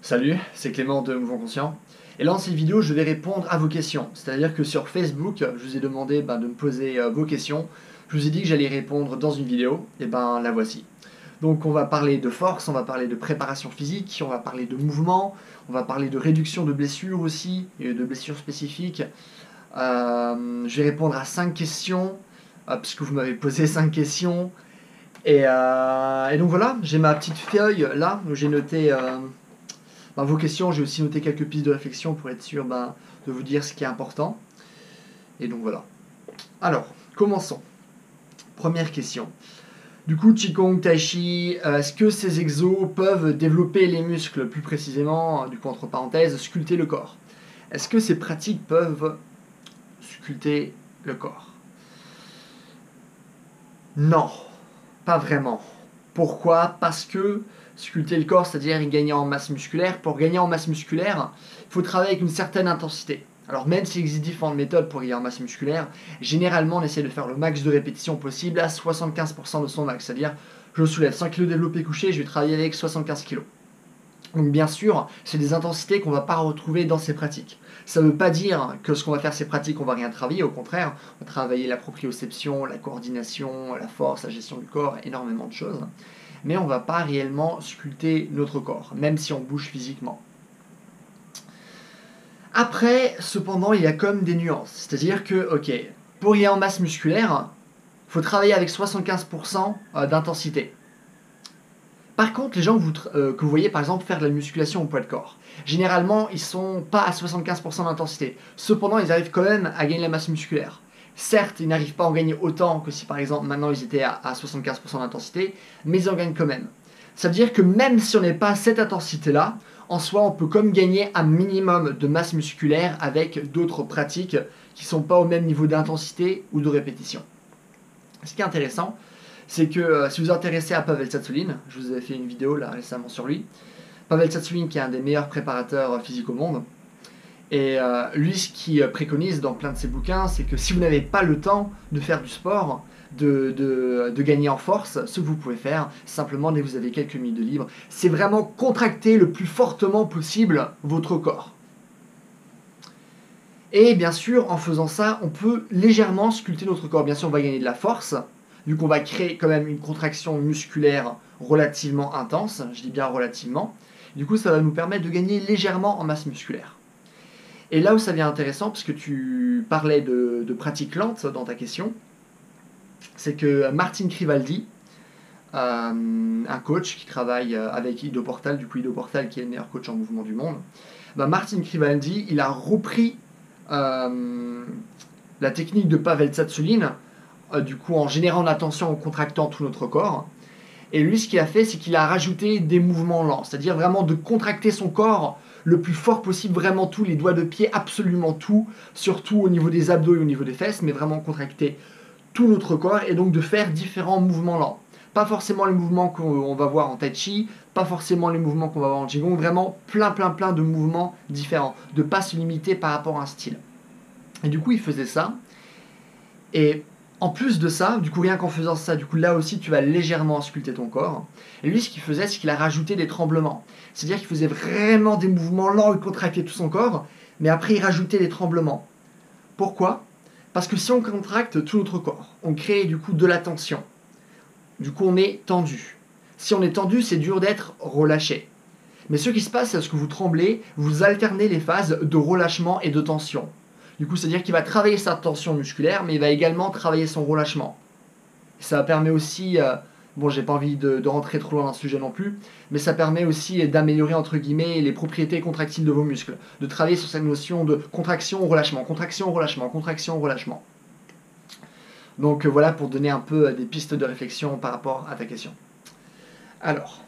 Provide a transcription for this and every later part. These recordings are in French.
Salut, c'est Clément de Mouvement Conscient. Et là, dans cette vidéo, je vais répondre à vos questions. C'est-à-dire que sur Facebook, je vous ai demandé de me poser vos questions. Je vous ai dit que j'allais répondre dans une vidéo. Et la voici. Donc, on va parler de force, on va parler de préparation physique, on va parler de mouvement, on va parler de réduction de blessures aussi, et de blessures spécifiques. Je vais répondre à 5 questions, puisque vous m'avez posé 5 questions. Et donc voilà, j'ai ma petite feuille là, où j'ai noté vos questions. J'ai aussi noté quelques pistes de réflexion pour être sûr de vous dire ce qui est important. Et donc voilà. Alors, commençons. Première question. Du coup, Qigong, Tai Chi, est-ce que ces exos peuvent développer les muscles, plus précisément, du coup entre parenthèses, sculpter le corps? Est-ce que ces pratiques peuvent sculpter le corps? Non, pas vraiment. Pourquoi? Parce que sculpter le corps, c'est-à-dire gagner en masse musculaire, pour gagner en masse musculaire, il faut travailler avec une certaine intensité. Alors même s'il existe différentes méthodes pour gagner en masse musculaire, généralement on essaie de faire le max de répétitions possible à 75% de son max. C'est-à-dire, je soulève 100 kg développé couché, je vais travailler avec 75 kg. Donc bien sûr, c'est des intensités qu'on ne va pas retrouver dans ces pratiques. Ça ne veut pas dire que ce qu'on va faire ces pratiques, on va rien travailler, au contraire, on va travailler la proprioception, la coordination, la force, la gestion du corps, énormément de choses. Mais on ne va pas réellement sculpter notre corps, même si on bouge physiquement. Après, cependant, il y a comme des nuances. C'est-à-dire que, ok, pour y aller en masse musculaire, il faut travailler avec 75% d'intensité. Par contre, les gens que vous voyez par exemple faire de la musculation au poids de corps, généralement ils sont pas à 75% d'intensité. Cependant, ils arrivent quand même à gagner la masse musculaire. Certes, ils n'arrivent pas à en gagner autant que si par exemple maintenant ils étaient à 75% d'intensité, mais ils en gagnent quand même. Ça veut dire que même si on n'est pas à cette intensité-là, en soi on peut comme gagner un minimum de masse musculaire avec d'autres pratiques qui ne sont pas au même niveau d'intensité ou de répétition. Ce qui est intéressant, c'est que si vous vous intéressez à Pavel Tsatsouline, je vous avais fait une vidéo là récemment sur lui, Pavel Tsatsouline qui est un des meilleurs préparateurs physiques au monde, et lui ce qu'il préconise dans plein de ses bouquins, c'est que si vous n'avez pas le temps de faire du sport, de gagner en force, ce que vous pouvez faire, simplement dès que vous avez quelques minutes de libre, c'est vraiment contracter le plus fortement possible votre corps. Et bien sûr, en faisant ça, on peut légèrement sculpter notre corps. Bien sûr, on va gagner de la force, vu qu'on va créer quand même une contraction musculaire relativement intense, je dis bien relativement. Du coup, ça va nous permettre de gagner légèrement en masse musculaire. Et là où ça devient intéressant, puisque tu parlais de pratiques lentes dans ta question, c'est que Martin Crivaldi, un coach qui travaille avec Ido Portal, du coup Ido Portal qui est le meilleur coach en mouvement du monde, Martin Crivaldi, il a repris la technique de Pavel Tsatsouline, du coup en générant la tension, en contractant tout notre corps. Et lui, ce qu'il a fait, c'est qu'il a rajouté des mouvements lents, c'est-à-dire vraiment de contracter son corps le plus fort possible, vraiment tout, les doigts de pied, absolument tout, surtout au niveau des abdos et au niveau des fesses, mais vraiment contracter tout notre corps et donc de faire différents mouvements lents. Pas forcément les mouvements qu'on va voir en Tai Chi, pas forcément les mouvements qu'on va voir en Qigong, vraiment plein de mouvements différents, de pas se limiter par rapport à un style. Et du coup, il faisait ça. Et en plus de ça, du coup, rien qu'en faisant ça, du coup, là aussi, tu vas légèrement sculpter ton corps. Et lui, ce qu'il faisait, c'est qu'il a rajouté des tremblements. C'est-à-dire qu'il faisait vraiment des mouvements lents, il contractait tout son corps, mais après, il rajoutait des tremblements. Pourquoi? Parce que si on contracte tout notre corps, on crée du coup de la tension. Du coup, on est tendu. Si on est tendu, c'est dur d'être relâché. Mais ce qui se passe, c'est que vous tremblez, vous alternez les phases de relâchement et de tension. Du coup, c'est-à-dire qu'il va travailler sa tension musculaire, mais il va également travailler son relâchement. Ça permet aussi, bon, j'ai pas envie de rentrer trop loin dans le sujet non plus, mais ça permet aussi d'améliorer, entre guillemets, les propriétés contractiles de vos muscles. De travailler sur cette notion de contraction, relâchement, contraction, relâchement, contraction, relâchement. Donc voilà pour donner un peu des pistes de réflexion par rapport à ta question. Alors,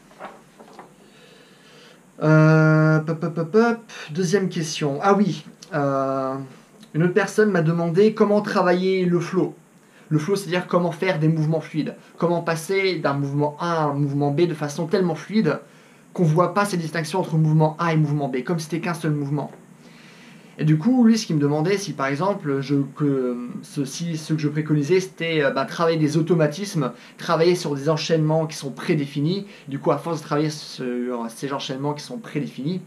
deuxième question. Ah oui, une autre personne m'a demandé comment travailler le flow. Le flow, c'est-à-dire comment faire des mouvements fluides. Comment passer d'un mouvement A à un mouvement B de façon tellement fluide qu'on ne voit pas ces distinctions entre mouvement A et mouvement B, comme si c'était qu'un seul mouvement. Et du coup, lui, ce qu'il me demandait, si par exemple, ce que je préconisais, c'était travailler des automatismes, travailler sur des enchaînements qui sont prédéfinis. Du coup, à force de travailler sur ces enchaînements qui sont prédéfinis,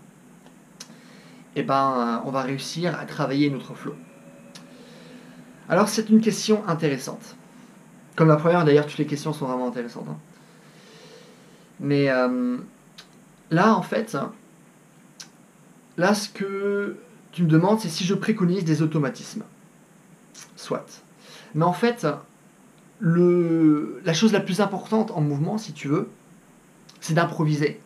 on va réussir à travailler notre flow. Alors, c'est une question intéressante. Comme la première, d'ailleurs, toutes les questions sont vraiment intéressantes. Hein. Mais là, en fait, là, ce que tu me demandes, c'est si je préconise des automatismes. Soit. Mais en fait, la chose la plus importante en mouvement, si tu veux, c'est d'improviser.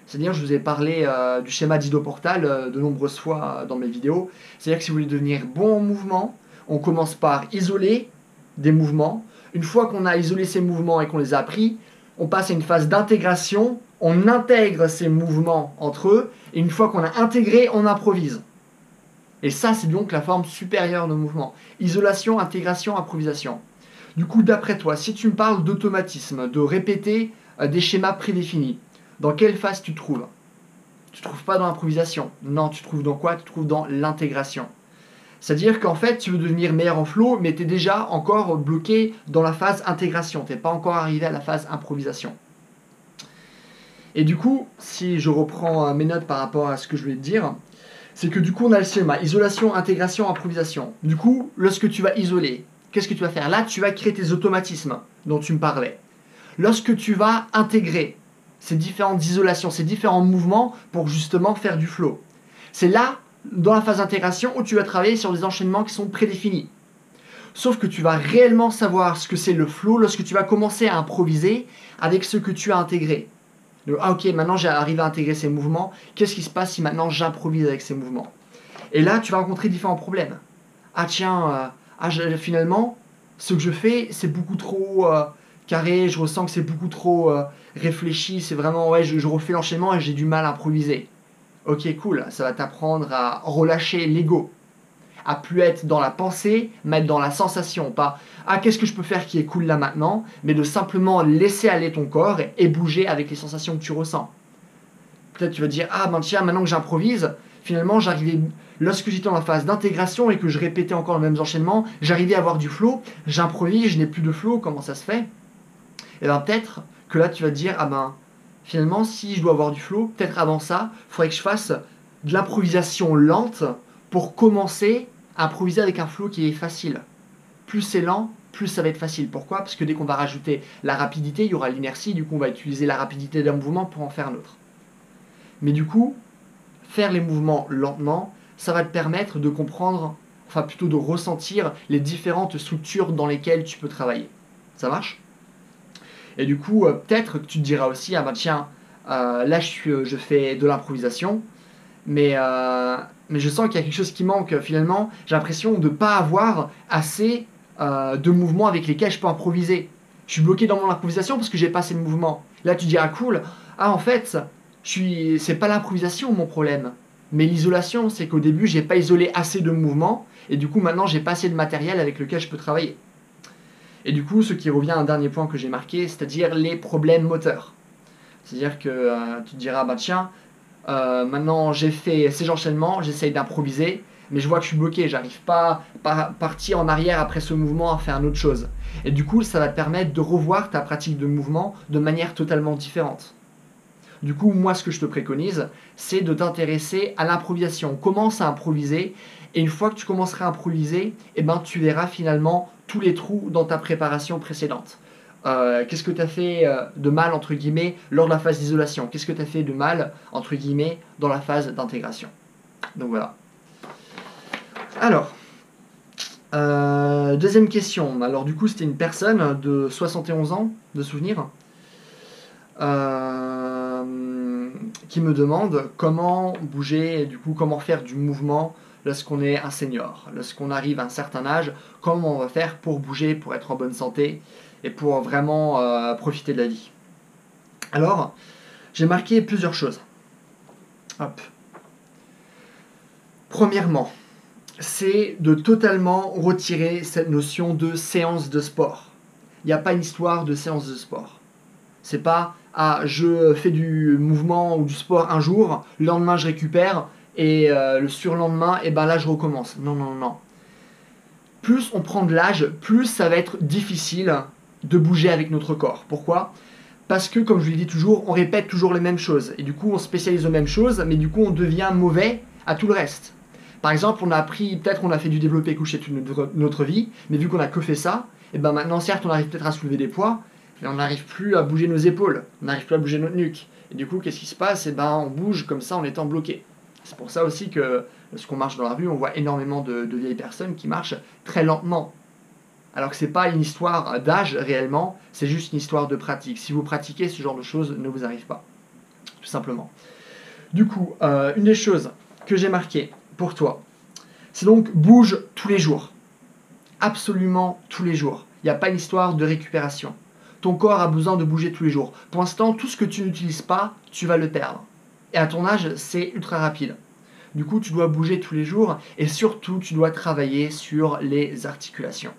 C'est-à-dire, je vous ai parlé du schéma d'Ido-Portal de nombreuses fois dans mes vidéos. C'est-à-dire que si vous voulez devenir bon en mouvement, on commence par isoler des mouvements. Une fois qu'on a isolé ces mouvements et qu'on les a appris, on passe à une phase d'intégration. On intègre ces mouvements entre eux. Et une fois qu'on a intégré, on improvise. Et ça, c'est donc la forme supérieure de mouvement. Isolation, intégration, improvisation. Du coup, d'après toi, si tu me parles d'automatisme, de répéter des schémas prédéfinis, dans quelle phase tu te trouves? Tu ne te trouves pas dans l'improvisation. Non, tu te trouves dans quoi? Tu te trouves dans l'intégration. C'est-à-dire qu'en fait, tu veux devenir meilleur en flow, mais tu es déjà encore bloqué dans la phase intégration. Tu n'es pas encore arrivé à la phase improvisation. Et du coup, si je reprends mes notes par rapport à ce que je voulais te dire, c'est que du coup, on a le schéma isolation, intégration, improvisation. Du coup, lorsque tu vas isoler, qu'est-ce que tu vas faire? Là, tu vas créer tes automatismes dont tu me parlais. Lorsque tu vas intégrer ces différentes isolations, ces différents mouvements pour justement faire du flow, c'est là, dans la phase d'intégration, où tu vas travailler sur des enchaînements qui sont prédéfinis. Sauf que tu vas réellement savoir ce que c'est le flow lorsque tu vas commencer à improviser avec ce que tu as intégré. Donc, ok, maintenant j'ai arrivé à intégrer ces mouvements, qu'est-ce qui se passe si maintenant j'improvise avec ces mouvements? Et là, tu vas rencontrer différents problèmes. Ah tiens, finalement, ce que je fais, c'est beaucoup trop carré, je ressens que c'est beaucoup trop réfléchi, c'est vraiment, ouais, je refais l'enchaînement et j'ai du mal à improviser. Ok, cool, ça va t'apprendre à relâcher l'ego, à plus être dans la pensée, mais être dans la sensation, pas ah qu'est-ce que je peux faire qui est cool là maintenant, mais de simplement laisser aller ton corps et bouger avec les sensations que tu ressens. Peut-être tu vas dire ah ben tiens maintenant que j'improvise, finalement j'arrivais lorsque j'étais dans la phase d'intégration et que je répétais encore les mêmes enchaînements, j'arrivais à avoir du flow, j'improvise, je n'ai plus de flow, comment ça se fait? Et bien peut-être que là tu vas te dire ah ben finalement si je dois avoir du flow, peut-être avant ça, il faudrait que je fasse de l'improvisation lente pour commencer à improviser avec un flow qui est facile. Plus c'est lent, plus ça va être facile. Pourquoi? Parce que dès qu'on va rajouter la rapidité, il y aura l'inertie, du coup on va utiliser la rapidité d'un mouvement pour en faire un autre. Mais du coup, faire les mouvements lentement, ça va te permettre de comprendre, enfin plutôt de ressentir les différentes structures dans lesquelles tu peux travailler. Ça marche? Et du coup, peut-être que tu te diras aussi, ah bah tiens, là je fais de l'improvisation, mais je sens qu'il y a quelque chose qui manque finalement. J'ai l'impression de ne pas avoir assez de mouvements avec lesquels je peux improviser. Je suis bloqué dans mon improvisation parce que j'ai pas assez de mouvements. Là tu dis ah cool, ah en fait c'est pas l'improvisation mon problème, mais l'isolation, c'est qu'au début j'ai pas isolé assez de mouvements et du coup maintenant j'ai pas assez de matériel avec lequel je peux travailler. Et du coup ce qui revient à un dernier point que j'ai marqué, c'est-à-dire les problèmes moteurs. C'est-à-dire que tu te diras bah tiens, maintenant j'ai fait ces enchaînements, j'essaye d'improviser, mais je vois que je suis bloqué, j'arrive pas à partir en arrière après ce mouvement à faire une autre chose. Et du coup, ça va te permettre de revoir ta pratique de mouvement de manière totalement différente. Du coup, moi, ce que je te préconise, c'est de t'intéresser à l'improvisation. Commence à improviser, et une fois que tu commenceras à improviser, tu verras finalement tous les trous dans ta préparation précédente. Qu'est-ce que tu as fait de mal, entre guillemets, lors de la phase d'isolation? Qu'est-ce que tu as fait de mal, entre guillemets, dans la phase d'intégration? Donc voilà. Alors, deuxième question. Alors du coup, c'était une personne de 71 ans, de souvenir, qui me demande comment bouger, et du coup, comment faire du mouvement lorsqu'on est un senior. Lorsqu'on arrive à un certain âge, comment on va faire pour bouger, pour être en bonne santé et pour vraiment profiter de la vie. Alors, j'ai marqué plusieurs choses. Hop. Premièrement, c'est de totalement retirer cette notion de séance de sport. Il n'y a pas une histoire de séance de sport. C'est pas « ah, je fais du mouvement ou du sport un jour, le lendemain je récupère, et le surlendemain, et ben là je recommence. Non, non, non. Plus on prend de l'âge, plus ça va être difficile de bouger avec notre corps. Pourquoi ? Parce que, comme je le dis toujours, on répète toujours les mêmes choses. Et du coup, on spécialise aux mêmes choses, mais du coup, on devient mauvais à tout le reste. Par exemple, on a appris, peut-être on a fait du développé couché toute notre vie, mais vu qu'on a que fait ça, et ben maintenant, certes, on arrive peut-être à soulever des poids, mais on n'arrive plus à bouger nos épaules, on n'arrive plus à bouger notre nuque. Et du coup, qu'est-ce qui se passe ? Et ben, on bouge comme ça en étant bloqué. C'est pour ça aussi que, lorsqu'on marche dans la rue, on voit énormément de vieilles personnes qui marchent très lentement. Alors que ce n'est pas une histoire d'âge réellement, c'est juste une histoire de pratique. Si vous pratiquez, ce genre de choses ne vous arrive pas, tout simplement. Du coup, une des choses que j'ai marquées pour toi, c'est donc bouge tous les jours. Absolument tous les jours. Il n'y a pas une histoire de récupération. Ton corps a besoin de bouger tous les jours. Pour l'instant, tout ce que tu n'utilises pas, tu vas le perdre. Et à ton âge, c'est ultra rapide. Du coup, tu dois bouger tous les jours et surtout, tu dois travailler sur les articulations.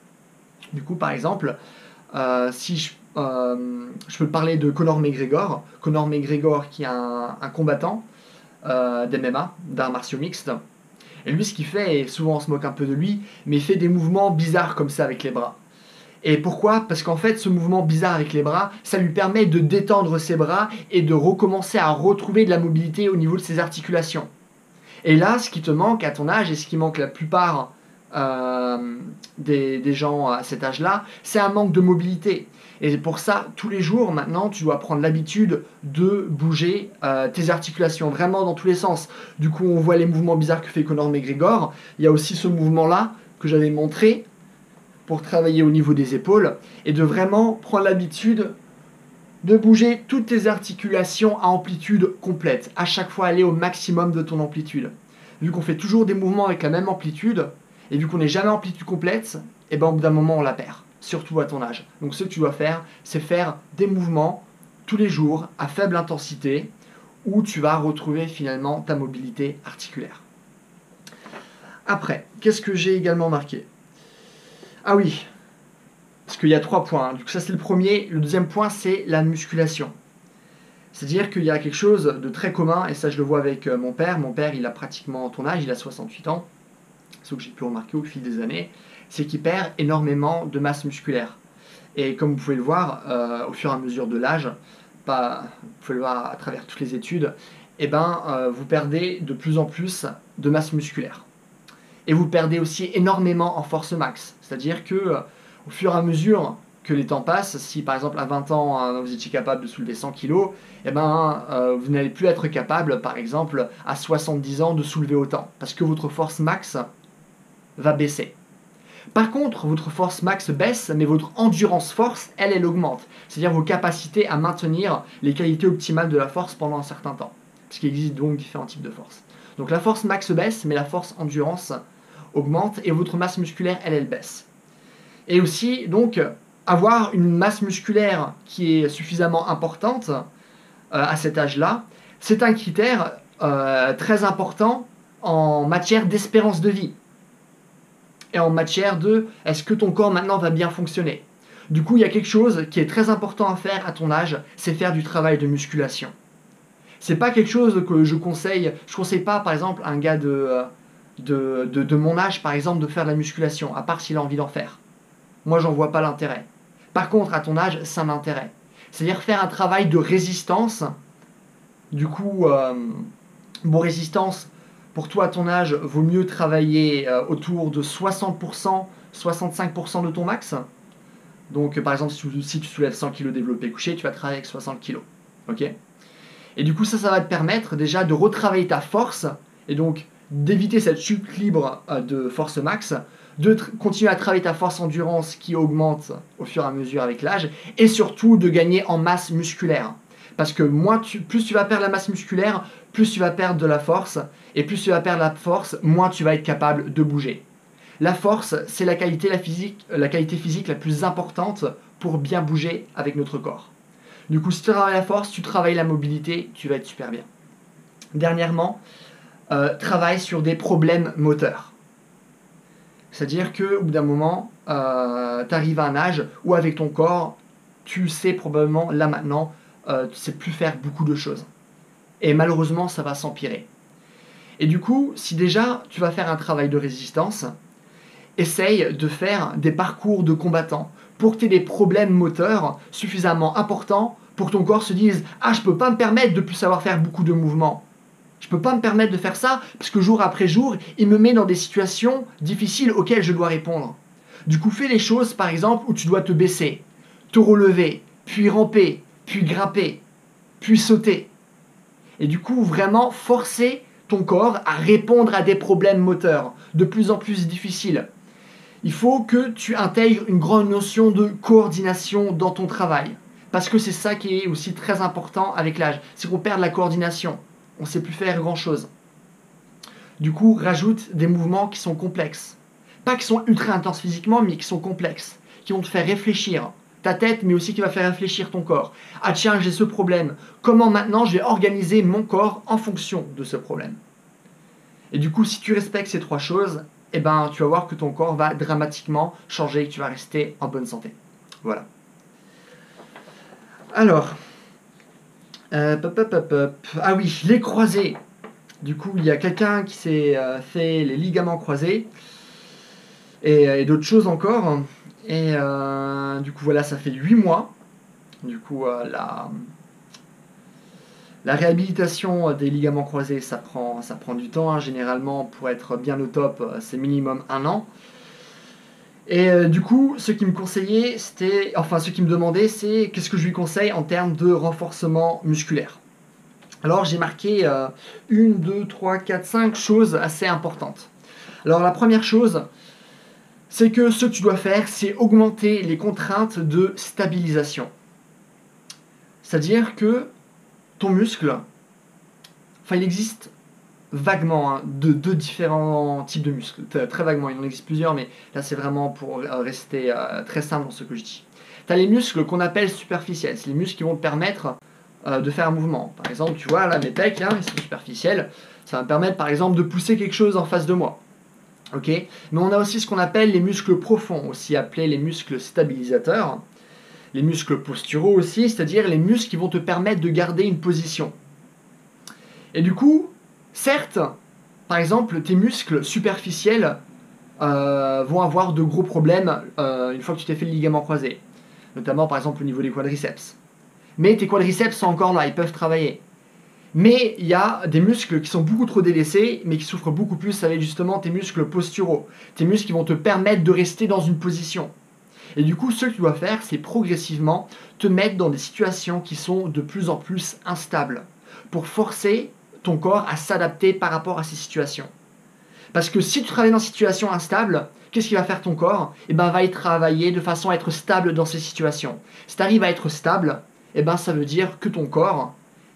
Du coup, par exemple, si je peux te parler de Conor McGregor. Conor McGregor qui est un combattant d'MMA, d'arts martiaux mixtes. Et lui, ce qu'il fait, et souvent on se moque un peu de lui, mais il fait des mouvements bizarres comme ça avec les bras. Et pourquoi ? Parce qu'en fait, ce mouvement bizarre avec les bras, ça lui permet de détendre ses bras et de recommencer à retrouver de la mobilité au niveau de ses articulations. Et là, ce qui te manque à ton âge, et ce qui manque la plupart des gens à cet âge-là, c'est un manque de mobilité. Et pour ça, tous les jours, maintenant, tu dois prendre l'habitude de bouger tes articulations, vraiment dans tous les sens. Du coup, on voit les mouvements bizarres que fait Conor McGregor. Il y a aussi ce mouvement-là que j'avais montré pour travailler au niveau des épaules, et de vraiment prendre l'habitude de bouger toutes tes articulations à amplitude complète. À chaque fois, aller au maximum de ton amplitude. Vu qu'on fait toujours des mouvements avec la même amplitude, et vu qu'on n'est jamais en amplitude complète, et ben au bout d'un moment on la perd, surtout à ton âge. Donc ce que tu dois faire, c'est faire des mouvements tous les jours à faible intensité, où tu vas retrouver finalement ta mobilité articulaire. Après, qu'est-ce que j'ai également marqué ? Ah oui, parce qu'il y a 3 points. Du coup, ça c'est le premier. Le deuxième point, c'est la musculation. C'est-à-dire qu'il y a quelque chose de très commun, et ça je le vois avec mon père. Mon père, il a pratiquement ton âge, il a 68 ans. C'est ce que j'ai pu remarquer au fil des années, c'est qu'il perd énormément de masse musculaire. Et comme vous pouvez le voir, au fur et à mesure de l'âge, vous pouvez le voir à travers toutes les études, vous perdez de plus en plus de masse musculaire. Et vous perdez aussi énormément en force max. C'est-à-dire que au fur et à mesure que les temps passent, si par exemple à 20 ans vous étiez capable de soulever 100 kg, vous n'allez plus être capable, par exemple, à 70 ans de soulever autant. Parce que votre force max va baisser. Par contre, votre force max baisse, mais votre endurance force, elle augmente. C'est-à-dire vos capacités à maintenir les qualités optimales de la force pendant un certain temps. Parce qu'il existe donc différents types de force. Donc la force max baisse, mais la force endurance augmente, et votre masse musculaire, elle baisse. Et aussi, donc, avoir une masse musculaire qui est suffisamment importante à cet âge-là, c'est un critère très important en matière d'espérance de vie. Et en matière de est-ce que ton corps maintenant va bien fonctionner. Du coup, il y a quelque chose qui est très important à faire à ton âge, c'est faire du travail de musculation. C'est pas quelque chose que je conseille pas par exemple à un gars de mon âge par exemple de faire de la musculation, à part s'il a envie d'en faire. Moi, j'en vois pas l'intérêt. Par contre, à ton âge, ça m'intéresse. C'est-à-dire faire un travail de résistance. Du coup, résistance, pour toi, à ton âge, vaut mieux travailler autour de 60%, 65% de ton max. Donc, par exemple, si tu soulèves 100 kg développé couché, tu vas travailler avec 60 kg. Ok ? Et du coup, ça va te permettre déjà de retravailler ta force, et donc d'éviter cette chute libre de force max, de continuer à travailler ta force endurance qui augmente au fur et à mesure avec l'âge, et surtout de gagner en masse musculaire. Parce que plus tu vas perdre la masse musculaire, plus tu vas perdre de la force, et plus tu vas perdre la force, moins tu vas être capable de bouger. La force, c'est la qualité physique la plus importante pour bien bouger avec notre corps. Du coup, si tu travailles la force, tu travailles la mobilité, tu vas être super bien. Dernièrement, travaille sur des problèmes moteurs. C'est-à-dire qu'au bout d'un moment, tu arrives à un âge où avec ton corps, tu sais probablement, là maintenant, tu ne sais plus faire beaucoup de choses. Et malheureusement, ça va s'empirer. Et du coup, si déjà tu vas faire un travail de résistance, essaye de faire des parcours de combattants pour que tu aies des problèmes moteurs suffisamment importants pour que ton corps se dise « Ah, je peux pas me permettre de plus savoir faire beaucoup de mouvements. Je peux pas me permettre de faire ça parce que jour après jour, il me met dans des situations difficiles auxquelles je dois répondre. » Du coup, fais les choses, par exemple, où tu dois te baisser, te relever, puis ramper, puis grimper, puis sauter. Et du coup, vraiment forcer ton corps à répondre à des problèmes moteurs de plus en plus difficiles. Il faut que tu intègres une grande notion de coordination dans ton travail. Parce que c'est ça qui est aussi très important avec l'âge. C'est qu'on perd la coordination. On ne sait plus faire grand-chose. Du coup, rajoute des mouvements qui sont complexes. Pas qui sont ultra intenses physiquement, mais qui sont complexes. Qui vont te faire réfléchir ta tête, mais aussi qui va faire réfléchir ton corps. Ah tiens, j'ai ce problème. Comment maintenant je vais organiser mon corps en fonction de ce problème? Et du coup, si tu respectes ces trois choses, eh ben, tu vas voir que ton corps va dramatiquement changer et que tu vas rester en bonne santé. Voilà. Alors, ah oui, les croisés. Du coup, il y a quelqu'un qui s'est fait les ligaments croisés et d'autres choses encore. Et du coup, voilà, ça fait 8 mois. Du coup, la réhabilitation des ligaments croisés, ça prend du temps. Hein. Généralement, pour être bien au top, c'est minimum 1 an. Et du coup, ce qui me conseillait, ce qui me demandait, c'est qu'est-ce que je lui conseille en termes de renforcement musculaire. Alors, j'ai marqué 1, 2, 3, 4, 5 choses assez importantes. Alors, la première chose, c'est que ce que tu dois faire, c'est augmenter les contraintes de stabilisation. C'est-à-dire que ton muscle, enfin il existe vaguement deux différents types de muscles, très vaguement, il en existe plusieurs, mais là c'est vraiment pour rester très simple dans ce que je dis. Tu as les muscles qu'on appelle superficiels, c'est les muscles qui vont te permettre de faire un mouvement. Par exemple, tu vois là mes pecs, hein, ils sont superficiels, ça va me permettre par exemple de pousser quelque chose en face de moi. Okay. Mais on a aussi ce qu'on appelle les muscles profonds, aussi appelés les muscles stabilisateurs. Les muscles posturaux aussi, c'est-à-dire les muscles qui vont te permettre de garder une position. Et du coup, certes, par exemple, tes muscles superficiels vont avoir de gros problèmes une fois que tu t'es fait le ligament croisé. Notamment, par exemple, au niveau des quadriceps. Mais tes quadriceps sont encore là, ils peuvent travailler. Mais il y a des muscles qui sont beaucoup trop délaissés, mais qui souffrent beaucoup plus avec justement tes muscles posturaux. Tes muscles qui vont te permettre de rester dans une position. Et du coup, ce que tu dois faire, c'est progressivement te mettre dans des situations qui sont de plus en plus instables, pour forcer ton corps à s'adapter par rapport à ces situations. Parce que si tu travailles dans une situation instable, qu'est-ce qu'il va faire ton corps? Eh ben, va y travailler de façon à être stable dans ces situations. Si tu arrives à être stable, eh ben, ça veut dire que ton corps,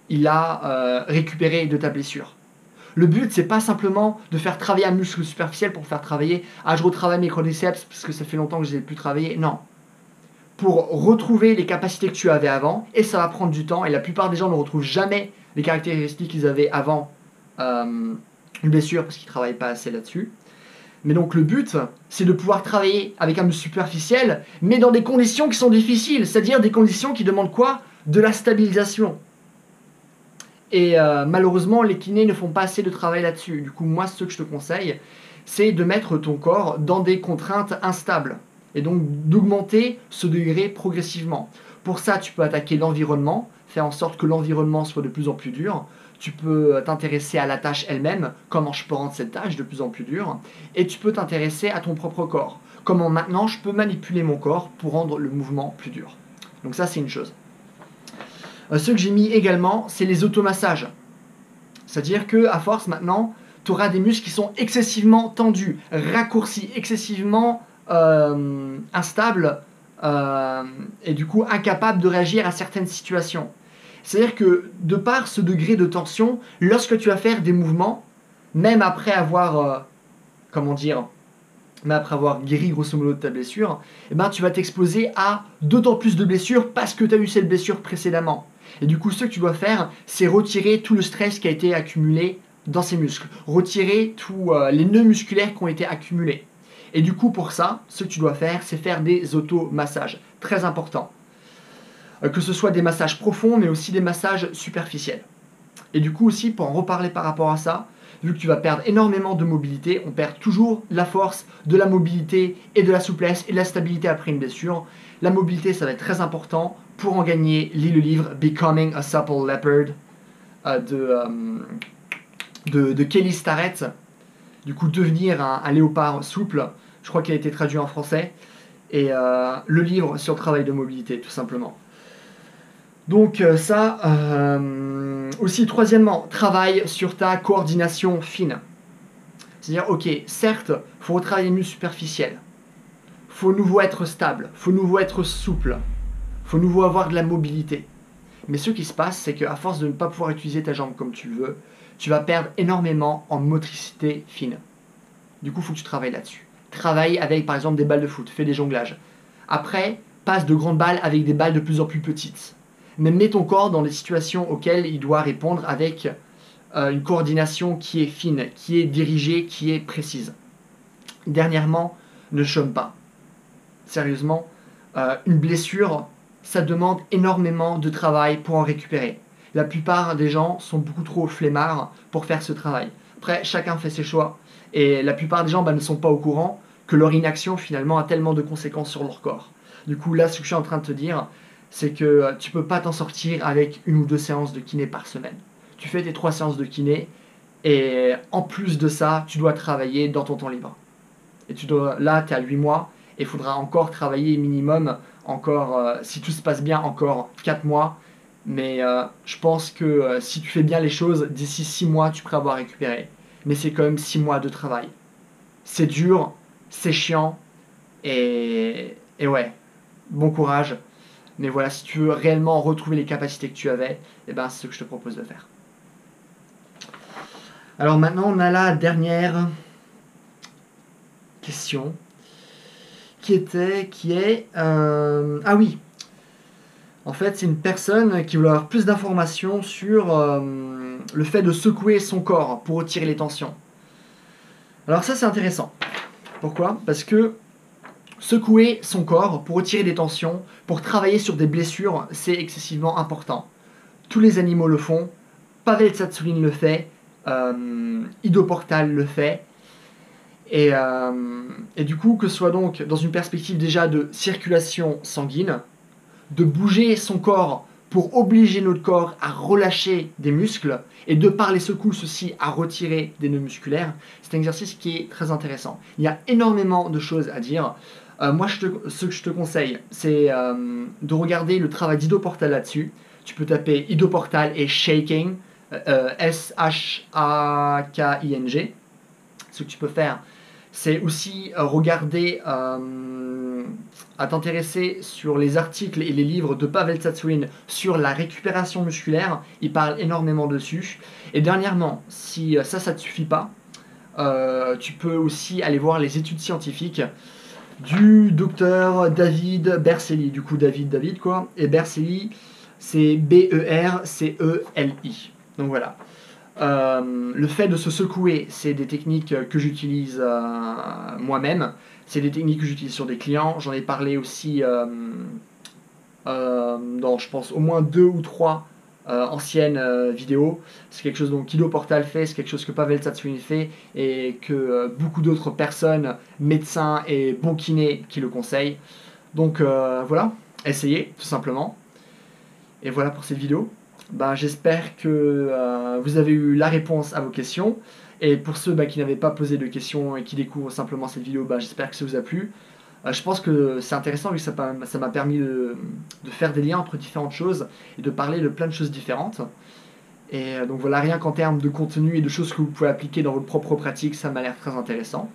il a récupéré de ta blessure. Le but, c'est pas simplement de faire travailler un muscle superficiel pour faire travailler « Ah, je retravaille mes quadriceps parce que ça fait longtemps que je n'ai plus travaillé ». Non. Pour retrouver les capacités que tu avais avant, et ça va prendre du temps, et la plupart des gens ne retrouvent jamais les caractéristiques qu'ils avaient avant une blessure parce qu'ils ne travaillent pas assez là-dessus. Mais donc le but, c'est de pouvoir travailler avec un muscle superficiel, mais dans des conditions qui sont difficiles, c'est-à-dire des conditions qui demandent quoi? De la stabilisation. Et malheureusement, les kinés ne font pas assez de travail là-dessus. Du coup, moi, ce que je te conseille, c'est de mettre ton corps dans des contraintes instables. Et donc d'augmenter ce degré progressivement. Pour ça, tu peux attaquer l'environnement, faire en sorte que l'environnement soit de plus en plus dur. Tu peux t'intéresser à la tâche elle-même, comment je peux rendre cette tâche de plus en plus dure. Et tu peux t'intéresser à ton propre corps. Comment maintenant je peux manipuler mon corps pour rendre le mouvement plus dur. Donc ça, c'est une chose. Ce que j'ai mis également, c'est les automassages. C'est-à-dire qu'à force maintenant, tu auras des muscles qui sont excessivement tendus, raccourcis, excessivement instables et du coup incapables de réagir à certaines situations. C'est-à-dire que de par ce degré de tension, lorsque tu vas faire des mouvements, même après avoir, mais après avoir guéri grosso modo de ta blessure, eh ben, tu vas t'exposer à d'autant plus de blessures parce que tu as eu cette blessure précédemment. Et du coup, ce que tu dois faire, c'est retirer tout le stress qui a été accumulé dans ces muscles. Retirer tous les nœuds musculaires qui ont été accumulés. Et du coup, pour ça, ce que tu dois faire, c'est faire des automassages. Très important. Que ce soit des massages profonds, mais aussi des massages superficiels. Et du coup aussi, pour en reparler par rapport à ça, vu que tu vas perdre énormément de mobilité, on perd toujours la force, de la mobilité et de la souplesse et de la stabilité après une blessure. La mobilité, ça va être très important. Pour en gagner, lis le livre Becoming a Supple Leopard de Kelly Starrett. Du coup, devenir un léopard souple. Je crois qu'il a été traduit en français. Et le livre sur le travail de mobilité, tout simplement. Donc aussi, troisièmement, travaille sur ta coordination fine. C'est-à-dire, ok, certes, il faut retravailler les muscles superficiels. Faut nouveau être stable, faut nouveau être souple, faut nouveau avoir de la mobilité. Mais ce qui se passe, c'est qu'à force de ne pas pouvoir utiliser ta jambe comme tu le veux, tu vas perdre énormément en motricité fine. Du coup, il faut que tu travailles là-dessus. Travaille avec, par exemple, des balles de foot, fais des jonglages. Après, passe de grandes balles avec des balles de plus en plus petites. Mais mets ton corps dans les situations auxquelles il doit répondre avec une coordination qui est fine, qui est dirigée, qui est précise. Dernièrement, ne chôme pas. Sérieusement, une blessure, ça demande énormément de travail pour en récupérer. La plupart des gens sont beaucoup trop flemmards pour faire ce travail. Après, chacun fait ses choix. Et la plupart des gens ne sont pas au courant que leur inaction finalement a tellement de conséquences sur leur corps. Du coup, là, ce que je suis en train de te dire, c'est que tu peux pas t'en sortir avec 1 ou 2 séances de kiné par semaine. Tu fais tes 3 séances de kiné et en plus de ça, tu dois travailler dans ton temps libre. Et là, tu es à 8 mois et il faudra encore travailler minimum, encore, si tout se passe bien, encore 4 mois. Mais je pense que si tu fais bien les choses, d'ici 6 mois, tu pourras avoir récupéré. Mais c'est quand même 6 mois de travail. C'est dur, c'est chiant, et ouais, bon courage. Mais voilà, si tu veux réellement retrouver les capacités que tu avais, eh ben, c'est ce que je te propose de faire. Alors maintenant, on a la dernière question qui est... ah oui, en fait, c'est une personne qui voulait avoir plus d'informations sur le fait de secouer son corps pour retirer les tensions. Alors ça, c'est intéressant. Pourquoi ? Parce que secouer son corps pour retirer des tensions, pour travailler sur des blessures, c'est excessivement important. Tous les animaux le font, Pavel Tsatsouline le fait, Ido Portal le fait, et du coup, que ce soit donc dans une perspective déjà de circulation sanguine, de bouger son corps pour obliger notre corps à relâcher des muscles, et de par les secousses aussi à retirer des nœuds musculaires, c'est un exercice qui est très intéressant. Il y a énormément de choses à dire. Moi, ce que je te conseille, c'est de regarder le travail d'Ido Portal là-dessus. Tu peux taper Ido Portal et Shaking, S-H-A-K-I-N-G. Ce que tu peux faire, c'est aussi regarder, à t'intéresser sur les articles et les livres de Pavel Tsatsouline sur la récupération musculaire. Il parle énormément dessus. Et dernièrement, si ça ne te suffit pas, tu peux aussi aller voir les études scientifiques du docteur David Berceli. Du coup, David quoi. Et Berceli, c'est B-E-R-C-E-L-I. Donc voilà. Le fait de se secouer, c'est des techniques que j'utilise moi-même. C'est des techniques que j'utilise sur des clients. J'en ai parlé aussi dans, je pense, au moins 2 ou 3 anciennes vidéos. C'est quelque chose dont Kido Portal fait, c'est quelque chose que Pavel Tsatsouline fait et que beaucoup d'autres personnes, médecins et bons kinés qui le conseillent. Donc voilà, essayez tout simplement. Et voilà pour cette vidéo. J'espère que vous avez eu la réponse à vos questions. Et pour ceux qui n'avaient pas posé de questions et qui découvrent simplement cette vidéo, j'espère que ça vous a plu. Je pense que c'est intéressant vu que ça m'a permis de faire des liens entre différentes choses et de parler de plein de choses différentes. Et donc voilà, rien qu'en termes de contenu et de choses que vous pouvez appliquer dans votre propre pratique, ça m'a l'air très intéressant.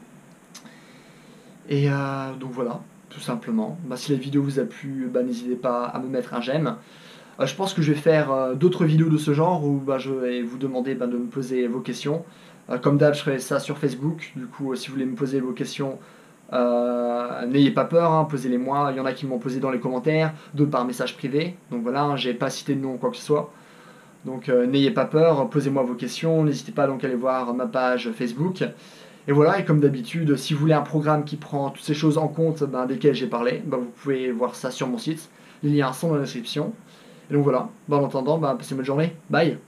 Et donc voilà, tout simplement. Si la vidéo vous a plu, n'hésitez pas à me mettre un j'aime. Je pense que je vais faire d'autres vidéos de ce genre où je vais vous demander de me poser vos questions. Comme d'hab, je ferai ça sur Facebook. Du coup, si vous voulez me poser vos questions, n'ayez pas peur, posez-les moi. Il y en a qui m'ont posé dans les commentaires, d'autres par message privé. Donc voilà, j'ai pas cité de nom ou quoi que ce soit. Donc n'ayez pas peur, posez-moi vos questions. N'hésitez pas donc à aller voir ma page Facebook. Et voilà, et comme d'habitude, si vous voulez un programme qui prend toutes ces choses en compte desquelles j'ai parlé, vous pouvez voir ça sur mon site. Les liens sont dans la description. Et donc voilà, en attendant, passez une bonne journée. Bye!